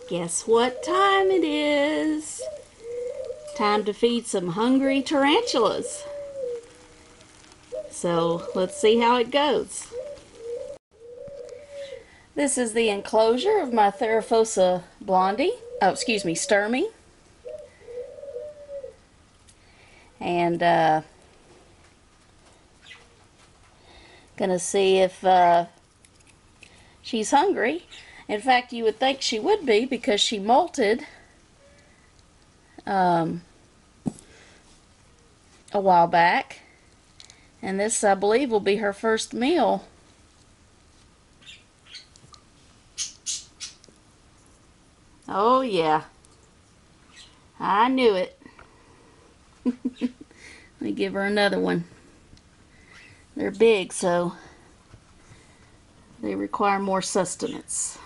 Guess what time it is? Time to feed some hungry tarantulas. So let's see how it goes. This is the enclosure of my Theraphosa blondie. Oh, excuse me, Sturmy. And gonna see if she's hungry. In fact, you would think she would be because she molted a while back. And this, I believe, will be her first meal. Oh, yeah. I knew it. Let me give her another one. They're big, so they require more sustenance.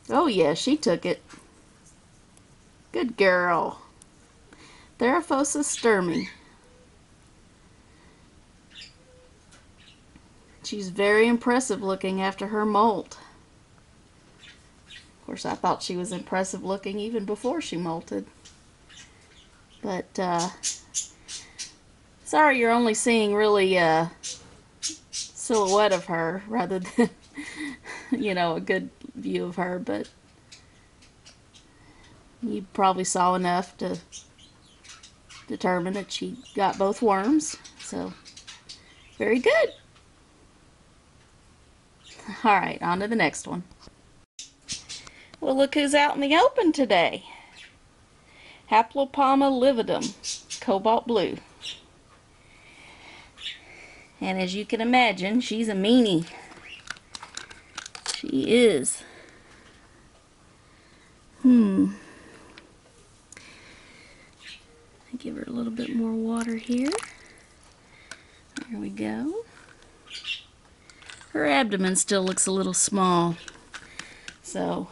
Oh, yeah, she took it. Good girl. Theraphosa sturmy. She's very impressive looking after her molt. Of course, I thought she was impressive looking even before she molted. But, sorry you're only seeing really a silhouette of her rather than, you know, a good view of her. But you probably saw enough to determine that she got both worms. So, very good. Alright, on to the next one. Well, look who's out in the open today. Haplopalma lividum, cobalt blue. And as you can imagine, she's a meanie. She is. Give her a little bit more water here. There we go. Her abdomen still looks a little small, so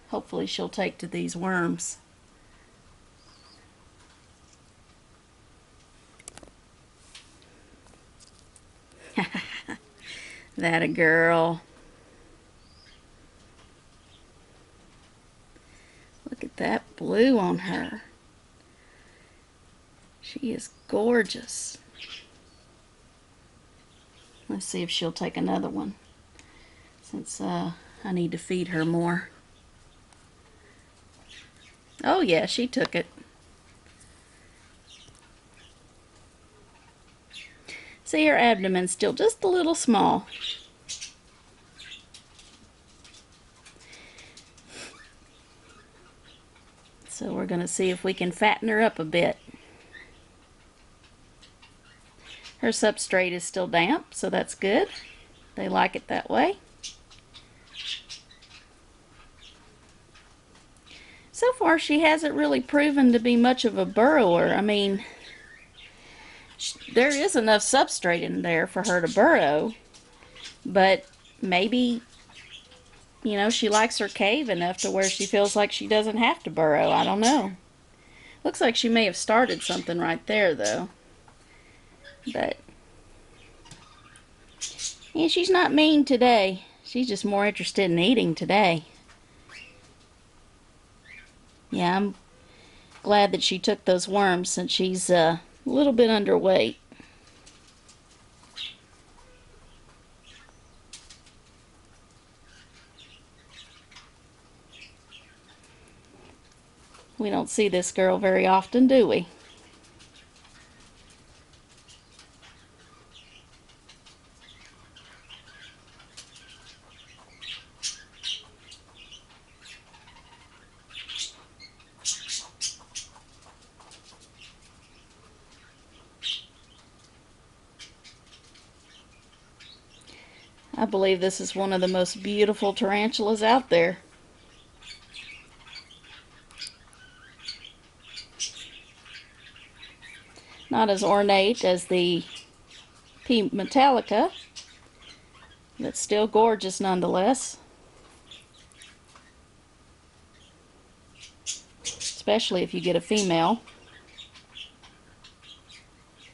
hopefully she'll take to these worms. That a girl. Look at that blue on her. She is gorgeous. Let's see if she'll take another one, since I need to feed her more. Oh yeah, she took it. See, her abdomen's still just a little small. So we're going to see if we can fatten her up a bit. Her substrate is still damp, so that's good. They like it that way. So far, she hasn't really proven to be much of a burrower. I mean, there is enough substrate in there for her to burrow, but maybe, you know, she likes her cave enough to where she feels like she doesn't have to burrow. I don't know. Looks like she may have started something right there, though. But, yeah, she's not mean today. She's just more interested in eating today. Yeah, I'm glad that she took those worms since she's a little bit underweight. We don't see this girl very often, do we? I believe this is one of the most beautiful tarantulas out there. Not as ornate as the P. metallica, but still gorgeous nonetheless. Especially if you get a female.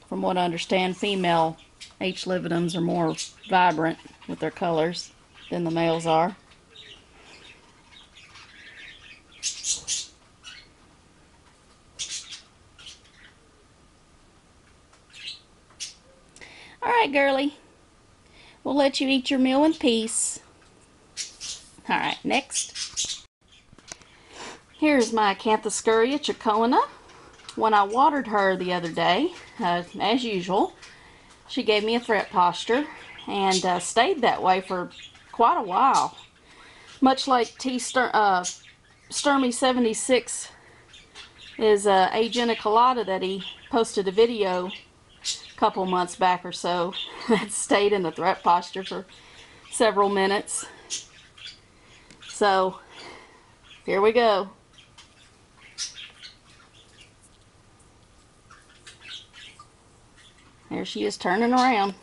From what I understand, female H. lividums are more vibrant with their colors than the males are. right, girly. We'll let you eat your meal in peace. All right, next. Here's my Acanthoscurria chacoana. When I watered her the other day, as usual, she gave me a threat posture and stayed that way for quite a while. Much like Sturmy76 is a geniculata that he posted a video a couple months back or so that stayed in the threat posture for several minutes. So here we go. There she is turning around.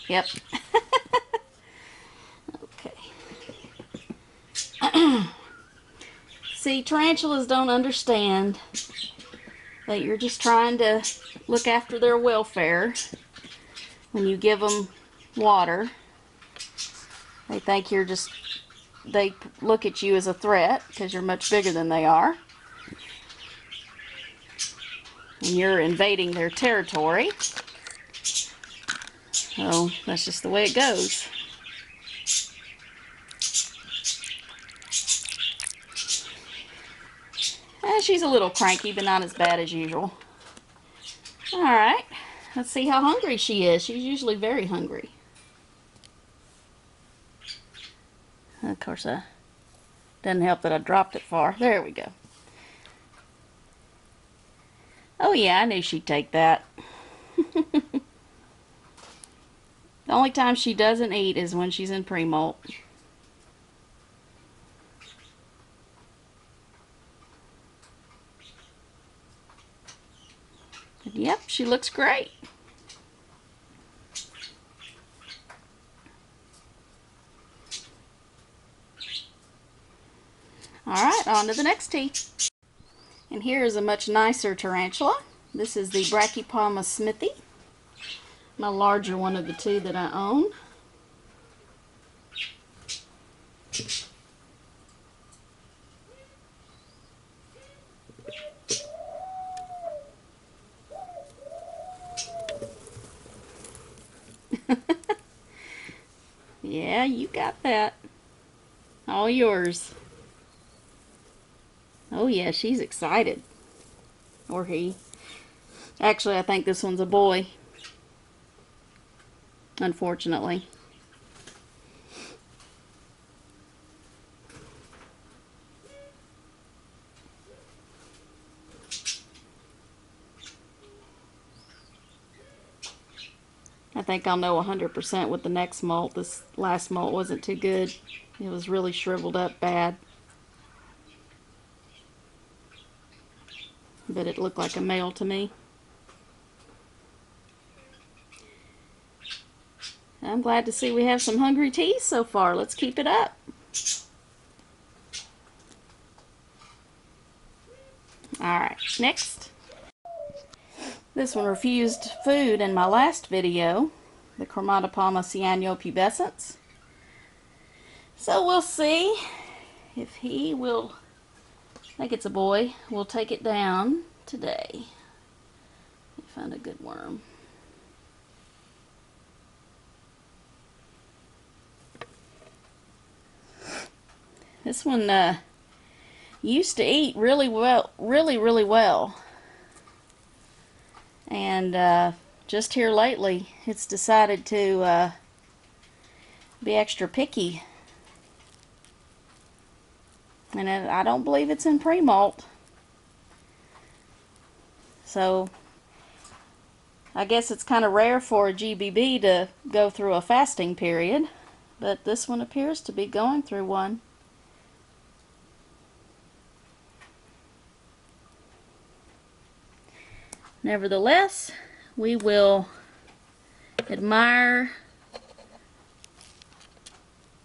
Yep. Okay. See, tarantulas don't understand that you're just trying to look after their welfare when you give them water. They think you're just, they look at you as a threat because you're much bigger than they are. And you're invading their territory. So that's just the way it goes. She's a little cranky, but not as bad as usual. Alright, let's see how hungry she is. She's usually very hungry. Of course, doesn't help that I dropped it far. There we go. Oh yeah, I knew she'd take that. The only time she doesn't eat is when she's in pre-molt. But yep, she looks great. Alright, on to the next tea. And here is a much nicer tarantula. This is the Brachypalma smithii, my larger one of the two that I own. Yeah, you got that. All yours. Oh yeah, she's excited. Or he. Actually, I think this one's a boy. Unfortunately. I think I'll know 100% with the next molt. This last molt wasn't too good. It was really shriveled up bad. But it looked like a male to me. I'm glad to see we have some hungry teas so far. Let's keep it up. Alright, next. This one refused food in my last video, the Chromatopalma cyanopubescens. So we'll see if he will, I think it's a boy, will take it down today. Let me find a good worm. This one used to eat really well, really well. And just here lately, it's decided to be extra picky. And I don't believe it's in pre-molt. So I guess it's kind of rare for a GBB to go through a fasting period. But this one appears to be going through one. Nevertheless, we will admire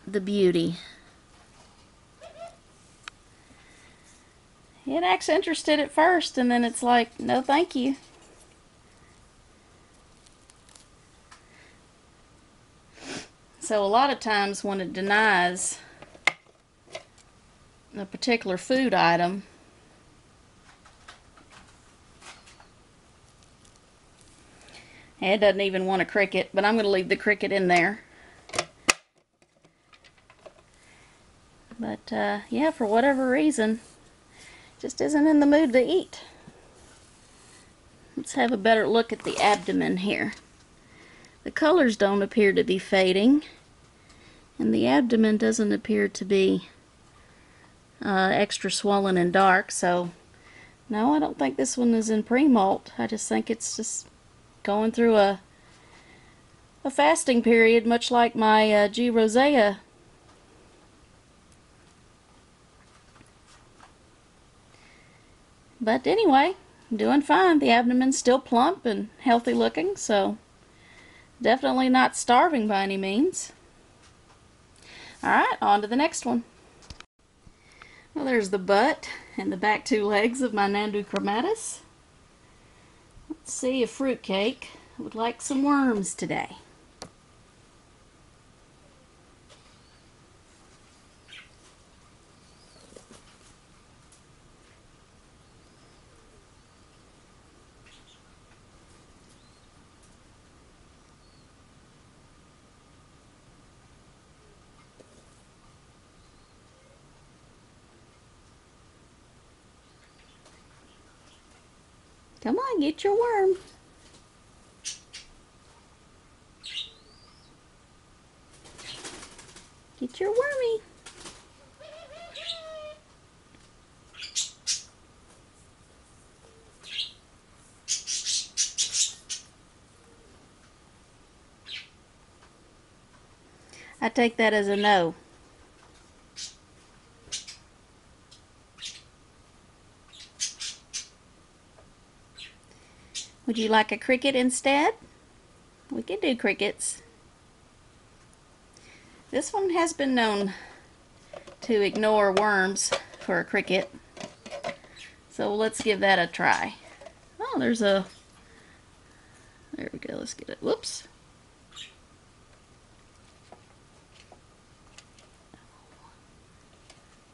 the beauty. It acts interested at first, and then it's like, no thank you. So a lot of times when it denies a particular food item, It doesn't even want a cricket, but I'm going to leave the cricket in there. But yeah, for whatever reason, just isn't in the mood to eat. Let's have a better look at the abdomen here. The colors don't appear to be fading, and the abdomen doesn't appear to be extra swollen and dark, so no, I don't think this one is in pre-molt. I just think it's just going through a fasting period, much like my G. rosea. But anyway, doing fine. The abdomen's still plump and healthy looking, so definitely not starving by any means. Alright, on to the next one. Well, there's the butt and the back two legs of my Nandu chromatus. Let's see if Fruitcake would like some worms today. Come on, get your worm. Get your wormy. I take that as a no. Would you like a cricket instead? We can do crickets. This one has been known to ignore worms for a cricket, so let's give that a try. Oh, there we go, let's get it. Whoops.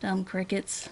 Dumb crickets.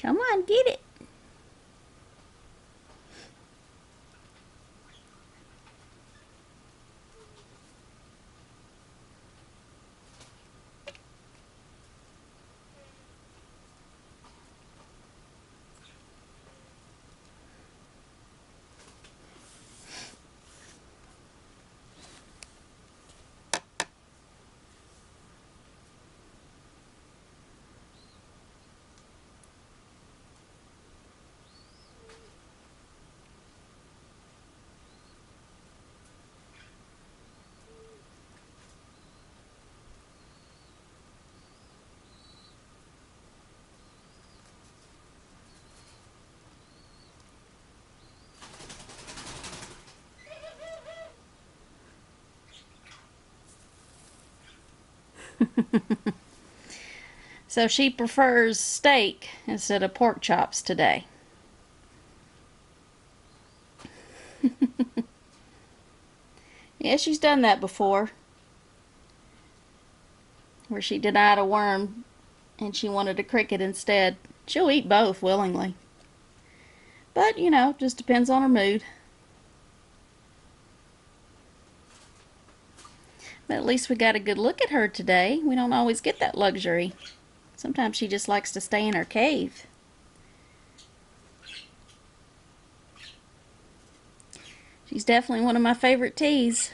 Come on, get it. So she prefers steak instead of pork chops today. Yeah, she's done that before, where she denied a worm and she wanted a cricket instead. She'll eat both willingly. But, you know, just depends on her mood. But at least we got a good look at her today. We don't always get that luxury. Sometimes she just likes to stay in her cave. She's definitely one of my favorite teas,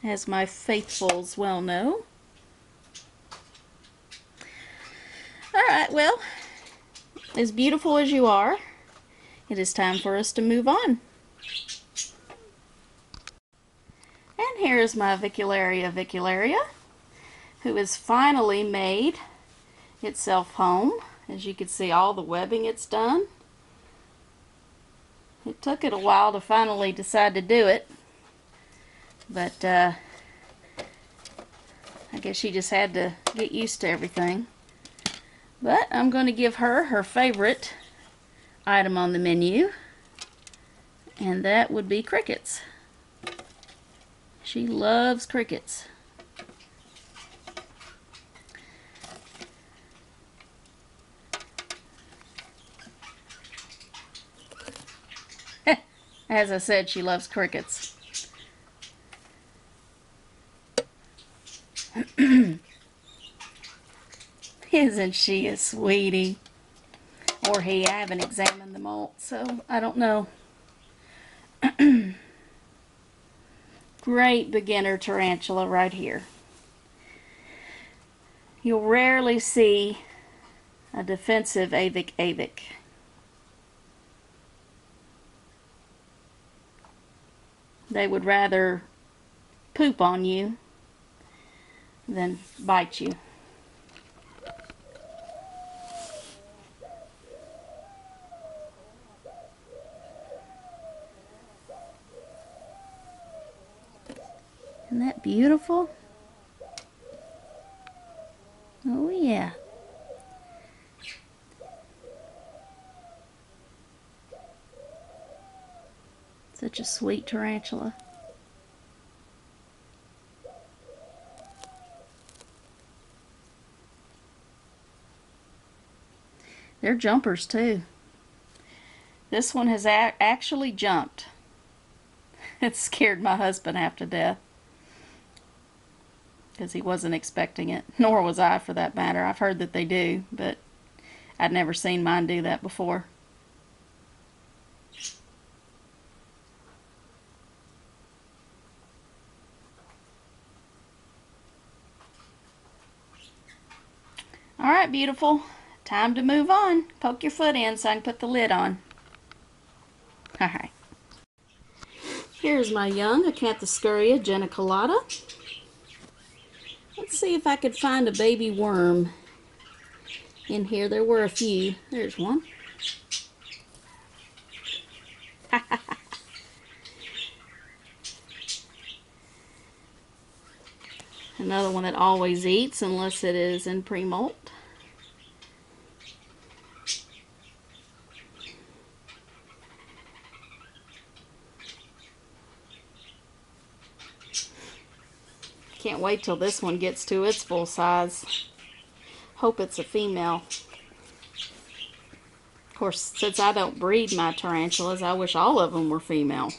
as my faithfuls well know. Alright, well, as beautiful as you are, it is time for us to move on. And here is my Vicularia vicularia. who has finally made itself home. As you can see, all the webbing it's done. It took it a while to finally decide to do it, but I guess she just had to get used to everything. But I'm going to give her her favorite item on the menu, and that would be crickets. She loves crickets. As I said, she loves crickets. Isn't she a sweetie? Or he, I haven't examined the molt, so I don't know. Great beginner tarantula right here. You'll rarely see a defensive avic. They would rather poop on you than bite you. Isn't that beautiful? Oh yeah. Such a sweet tarantula. They're jumpers too. This one has actually jumped. It scared my husband half to death, because he wasn't expecting it, nor was I for that matter. I've heard that they do, but I'd never seen mine do that before. Alright, beautiful. Time to move on. Poke your foot in so I can put the lid on. Alright. Here's my young Acanthoscurria geniculata. Let's see if I could find a baby worm in here. There were a few. There's one. Another one that always eats unless it is in pre-molt. Can't wait till this one gets to its full size. Hope it's a female. Of course, since I don't breed my tarantulas, I wish all of them were female.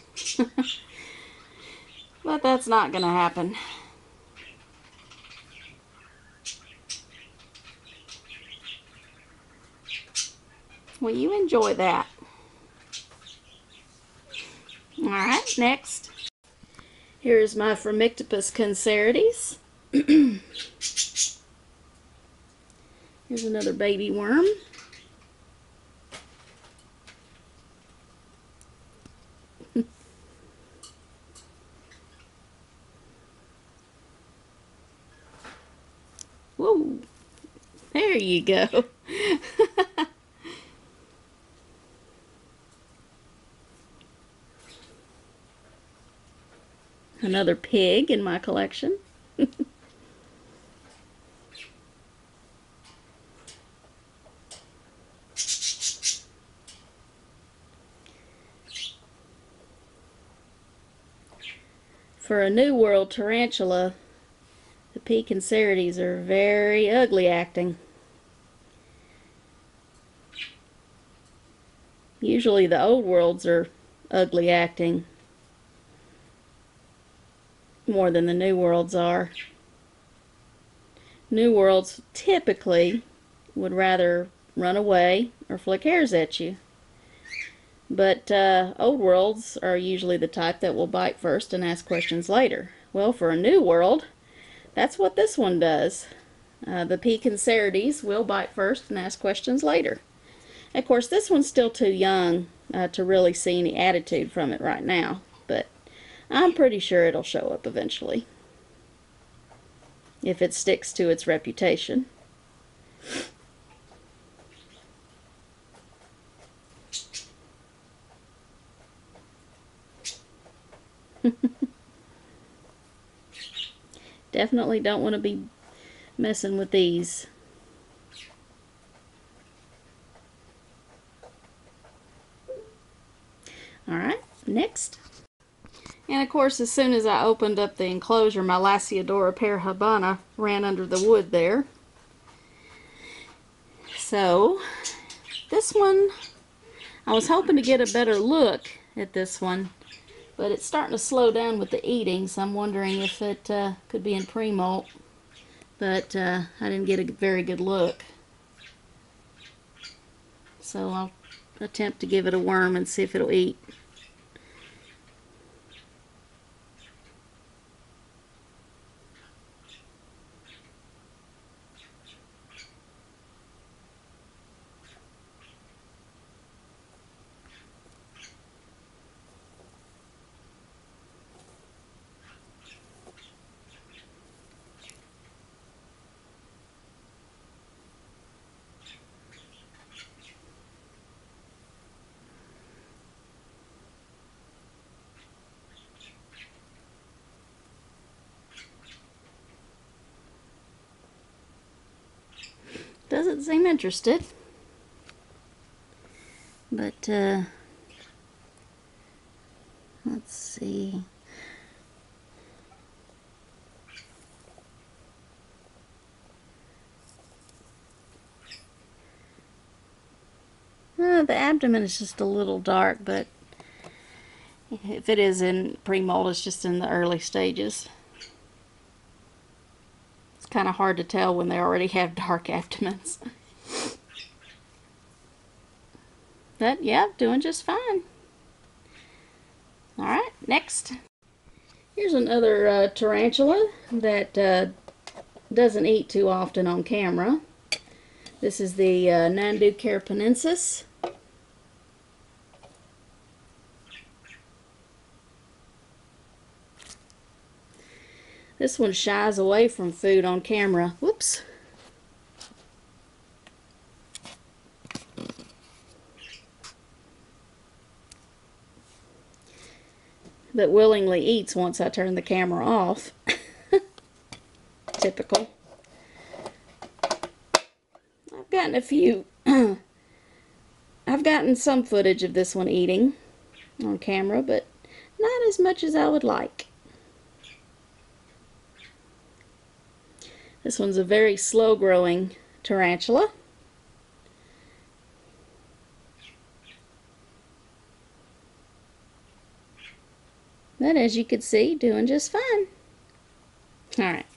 But that's not going to happen. Well, you enjoy that. Alright, next. Here's my Phormictopus cancerides. Here's another baby worm. Whoa, there you go. Another pig in my collection. For a New World tarantula, the P. cancerides are very ugly acting. Usually the Old Worlds are ugly acting more than the New Worlds are. New Worlds typically would rather run away or flick hairs at you. But Old Worlds are usually the type that will bite first and ask questions later. Well, for a New World, that's what this one does. The P. cancerides will bite first and ask questions later. Of course, this one's still too young to really see any attitude from it right now, but I'm pretty sure it'll show up eventually. if it sticks to its reputation. Definitely don't want to be messing with these. Alright, next. And of course, as soon as I opened up the enclosure, my Lasiodora parhabana ran under the wood there. So, this one, I was hoping to get a better look at this one, but it's starting to slow down with the eating, so I'm wondering if it could be in pre-molt, but I didn't get a very good look. So I'll attempt to give it a worm and see if it'll eat. Doesn't seem interested. But, let's see. The abdomen is just a little dark, but if it is in pre-molt, it's just in the early stages. It's kind of hard to tell when they already have dark abdomens. But yeah, doing just fine. Alright, next. Here's another tarantula that doesn't eat too often on camera. This is the Nandu carapenensis. This one shies away from food on camera. Whoops. But willingly eats once I turn the camera off. Typical. I've gotten a few. I've gotten some footage of this one eating on camera, but not as much as I would like. This one's a very slow-growing tarantula. But as you can see, doing just fine. Alright.